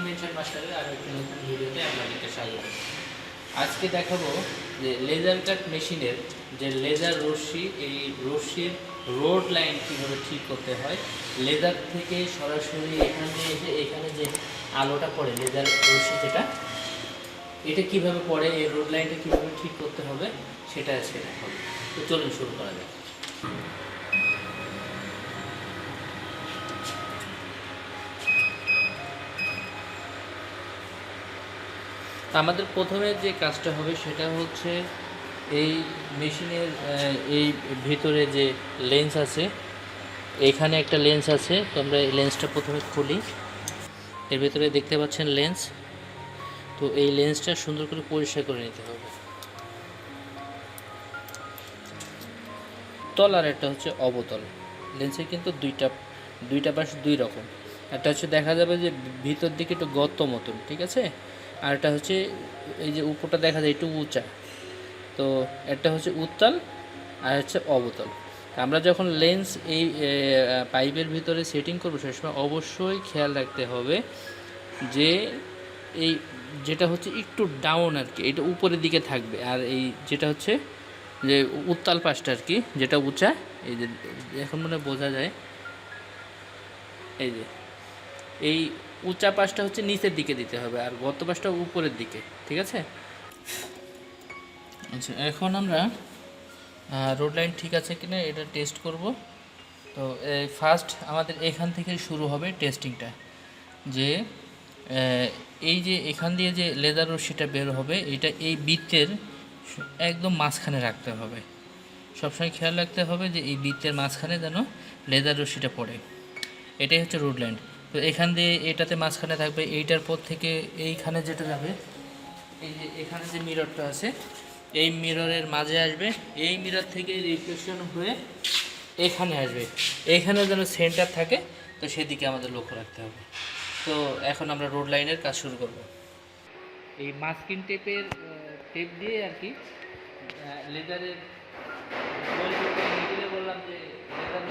Invention মাস্টারের আরও একটি নতুন ভিডিওতে আপনাদেরকে স্বাগত। আজকে দেখাবো যে লেজার কাট মেশিনের যে লেজার রশ্মি, এই রশ্মির রোড লাইন কীভাবে ঠিক করতে হয়। লেজার থেকে সরাসরি এখানে এসে এখানে যে আলোটা পড়ে লেজার রশ্মি যেটা, এটা কীভাবে পড়ে, এই রোড লাইনটা কীভাবে ঠিক করতে হবে সেটা আজকে দেখাবো। তো চলুন শুরু করা যাক। আমাদের প্রথমে যে কাজটা হবে সেটা হচ্ছে এই মেশিনের এই ভিতরে যে লেন্স আছে, এখানে একটা লেন্স আছে। তো আমরা এই লেন্সটা প্রথমে খুলি। এর ভিতরে দেখতে পাচ্ছেন লেন্স। তো এই লেন্সটা সুন্দর করে পরিষ্কার করে নিতে হবে। তল আর একটা হচ্ছে অবতল। লেন্সের কিন্তু দুইটা পাশ দুই রকম। একটা হচ্ছে দেখা যাবে যে ভিতর দিকে একটু গর্ত মতন, ঠিক আছে। আর একটা হচ্ছে এই যে উপরটা দেখা যায় একটু উঁচা। তো একটা হচ্ছে উত্তাল আর হচ্ছে অবতল। আমরা যখন লেন্স এই পাইপের ভিতরে সেটিং করবো সে সময় অবশ্যই খেয়াল রাখতে হবে যে এই যেটা হচ্ছে একটু ডাউন আর কি, এটা উপরের দিকে থাকবে। আর এই যেটা হচ্ছে যে উত্তাল পাশটা আর কি, যেটা উঁচা, এই যে এখন মনে বোঝা যায়, এই যে এই উঁচা পাশটা হচ্ছে নিচের দিকে দিতে হবে আর গর্ত পাশটা উপরের দিকে, ঠিক আছে। আচ্ছা, এখন আমরা রোড লাইন ঠিক আছে কিনা এটা টেস্ট করব। তো ফার্স্ট আমাদের এখান থেকে শুরু হবে টেস্টিংটা, যে এই যে এখান দিয়ে যে লেজার রশ্মিটা বের হবে এটা এই বৃত্তের একদম মাঝখানে রাখতে হবে। সবসময় খেয়াল রাখতে হবে যে এই বৃত্তের মাঝখানে যেন লেজার রশ্মিটা পড়ে। এটাই হচ্ছে রোড লাইন। তো এখান দিয়ে এটাতে মাঝখানে থাকবে, এইটার পর থেকে এইখানে যেটা যাবে, এই যে এখানে যে মিররটা আছে এই মিররের মাঝে আসবে, এই মিরর থেকে রিফ্লেকশন হয়ে এখানে আসবে, এখানে যেন সেন্টার থাকে। তো সেদিকে আমাদের লক্ষ্য রাখতে হবে। তো এখন আমরা রোড লাইনের কাজ শুরু করব। এই মাস্কিং টেপের টেপ দিয়ে আর কি লেজারের বললাম যে লেজার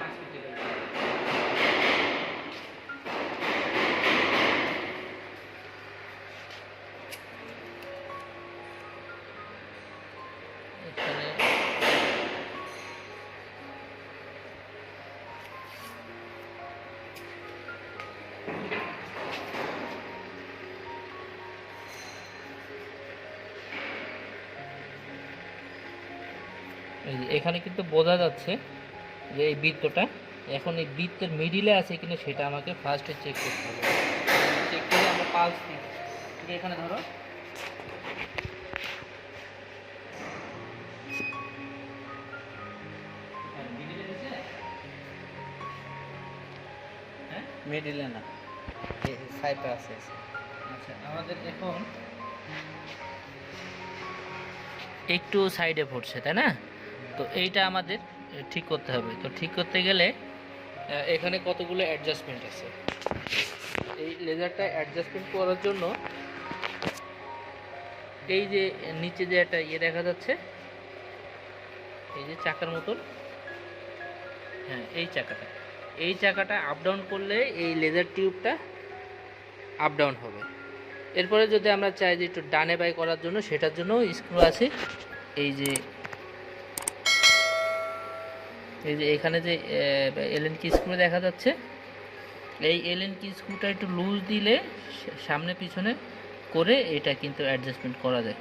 মাস্কিং টেপের এখানে কিন্তু বোঝা যাচ্ছে যে এই বৃত্তটা এখন এই বৃত্তের মিডিলে আছে কিনা সেটা আমাকে ফার্স্টে চেক করতে হবে। চেক করে আমরা পালস দিই। ঠিক, এখানে ধরো, মিডিলে না, সাইডে আছে। আচ্ছা, আমাদের এখন একটু সাইডে পড়ছে, তাই না? তো এইটা আমাদের ঠিক করতে হবে। তো ঠিক করতে গেলে এখানে কতগুলো অ্যাডজাস্টমেন্ট আছে। এই লেজারটা অ্যাডজাস্টমেন্ট করার জন্য এই যে নিচে যে একটা ইয়ে দেখা যাচ্ছে, এই যে চাকার মতন, হ্যাঁ এই চাকাটা আপ ডাউন করলে এই লেজার টিউবটা আপ ডাউন হবে। এরপরে যদি আমরা চাই যে একটু ডানে বাই করার জন্য, সেটার জন্য স্ক্রু আছে। এই যে এখানে যে এলএন কি স্ক্রু দেখা যাচ্ছে, এই এলএন কি স্ক্রুটা একটু লুজ দিলে সামনে পিছনে করে এটা কিন্তু অ্যাডজাস্টমেন্ট করা যায়।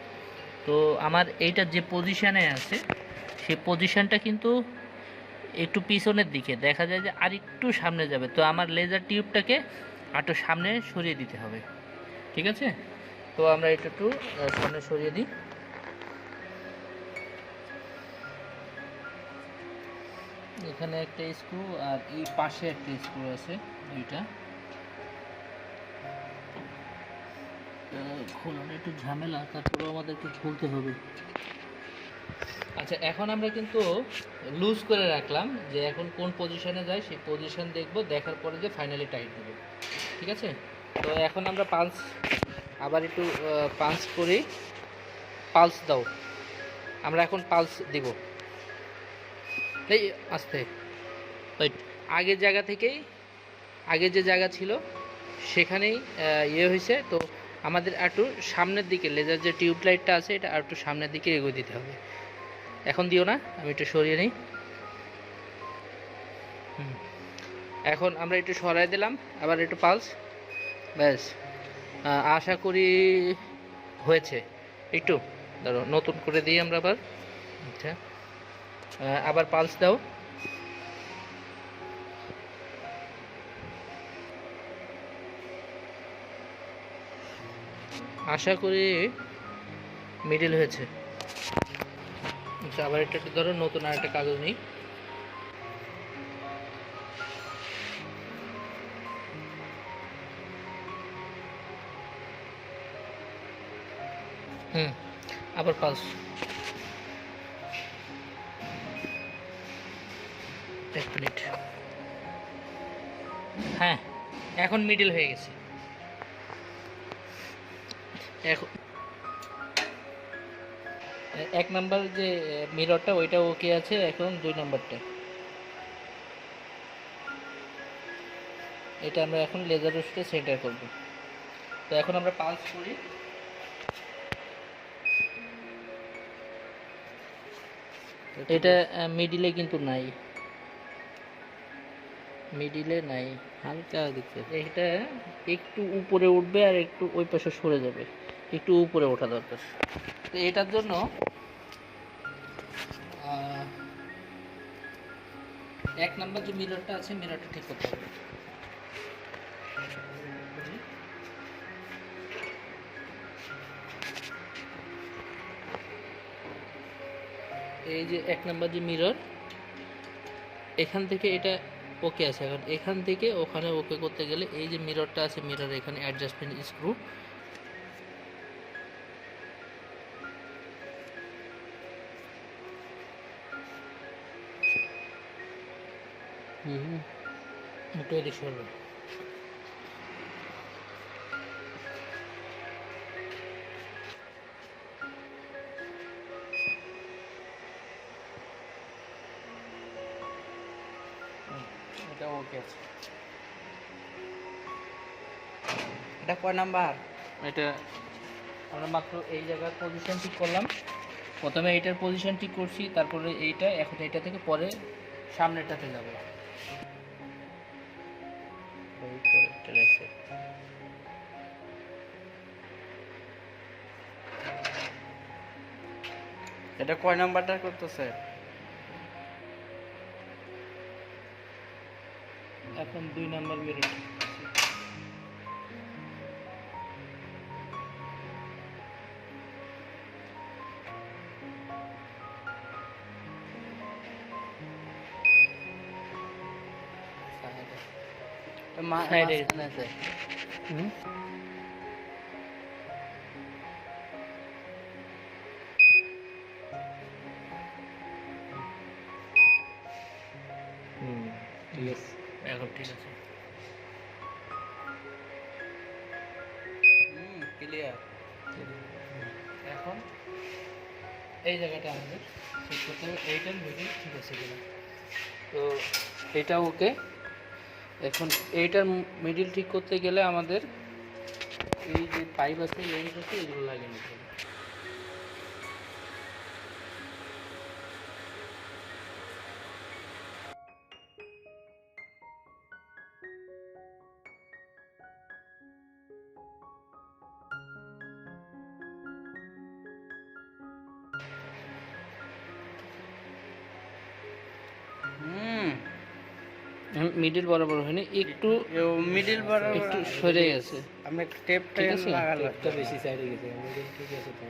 তো আমার এইটা যে পজিশানে আছে সেই পজিশানটা কিন্তু একটু পিছনের দিকে দেখা যায় যে আর একটু সামনে যাবে। তো আমার লেজার টিউবটাকে একটু সামনে সরিয়ে দিতে হবে, ঠিক আছে। তো আমরা এটা একটু সামনে সরিয়ে দিই। এখানে একটা স্ক্রু আর এই পাশে একটা স্ক্রু আছে, দুইটা। খোলানো একটু ঝামেলা, তারপরেও আমাদেরকে খুলতে হবে। আচ্ছা, এখন আমরা কিন্তু লুজ করে রাখলাম যে এখন কোন পজিশনে যায় সেই পজিশন দেখব, দেখার পরে যে ফাইনালি টাইট দেবো, ঠিক আছে। তো এখন আমরা পালস আবার একটু পালস করি। পালস দাও, আমরা এখন পালস দিব। এই আস্তে, আগের জায়গা থেকেই আগে যে জায়গা ছিল সেখানেই ইয়ে হয়েছে। তো আমাদের একটু সামনের দিকে লেজার যে টিউব লাইটটা আছে এটা আর একটু সামনের দিকে এগিয়ে দিতে হবে। এখন দিও না, আমি একটু সরিয়ে নিই। এখন আমরা একটু সরাই দিলাম, আবার একটু পালস, ব্যাস। আশা করি হয়েছে। একটু ধরো নতুন করে দিই আমরা আবার। আচ্ছা, আবার পালস দাও। আশা করি মিডিল হয়েছে। আচ্ছা, আবার এটা একটু ধরো, নতুন আর একটা কাগজ নিই। আবার পালস। এক মিনিট। হ্যাঁ, এখন মিডিল হয়ে গেছে। এখন এক নাম্বার যে মিররটা ওইটা ওকে আছে। এখন 2 নাম্বারটা, এটা আমরা এখন লেজার রশ্মিতে সেন্টার করব। তো এখন আমরা পালস করি। এটা মিডিলে কিন্তু নাই, মিডিলে নাই, হালকা দিচ্ছে। এটা একটু উপরে উঠবে আর একটু ওই পাশে সরে যাবে, একটু উপরে ওঠা দরকার। তো এটার জন্য এক নাম্বার যে মিররটা আছে মিররটা ঠিক করতে হবে। এই যে এক নাম্বার যে মিরর, এখান থেকে এটা ওকে আছে। এখন এখান থেকে ওখানে ওকে করতে গেলে এই যে মিররটা আছে, মিরর এখানে অ্যাডজাস্টমেন্ট স্ক্রু, একটু এদিক সরবে। এটা ওকে আছে। এটা কয় নাম্বার? এটা আমরা মাত্র এই জায়গার পজিশন ঠিক করলাম। প্রথমে এইটার পজিশন ঠিক করছি, তারপরে এইটা, এখন এইটা থেকে পরে সামনেরটাতে যাবে। এটা কয় নাম্বারটা করতেছে? এখন 2 নাম্বার মিরর। সাইডে আছে। ঠিক আছে, এখন ঠিক আছে। ক্লিয়ার। এখন এই জায়গাটা আমাদের ঠিক করতে হবে, এইটার মিডিল ঠিক আছে কিনা। তো এটা ওকে। এখন এইটার মিডিল ঠিক করতে গেলে আমাদের এই যে পাইপ আছে, লেন্স আছে, এগুলো লাগিয়ে নিতে হবে। মিডিল বরাবর হয়নি, একটু মিডিল বরাবর একটু সরে গেছে। আমরা টেপটা ঠিক আছে, লাগালাম। টেপটা বেশি সাইডে গেছে, মিডিল ঠিক আছে তো।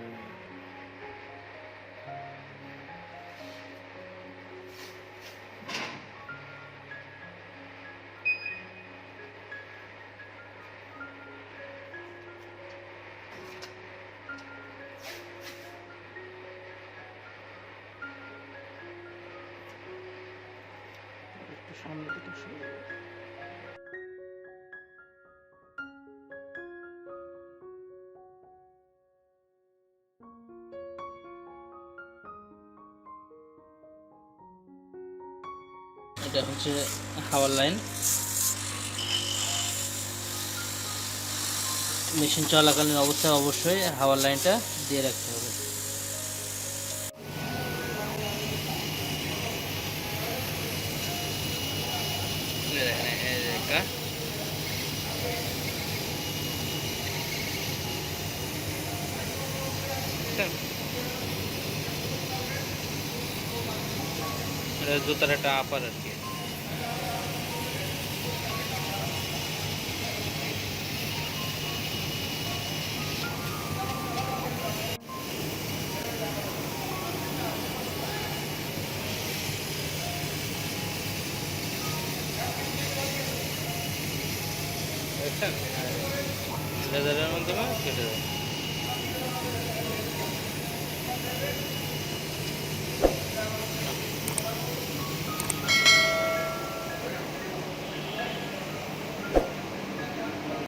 একটু সামনে দিকে সরে। এটা হচ্ছে হাওয়ার লাইন। মেশিন চলাকালীন অবস্থায় অবশ্যই হাওয়ার লাইনটা দিয়ে রাখতে হবে। জুতার একটা আপার আর কি। লেজারের মাধ্যমে কেটে দেয়।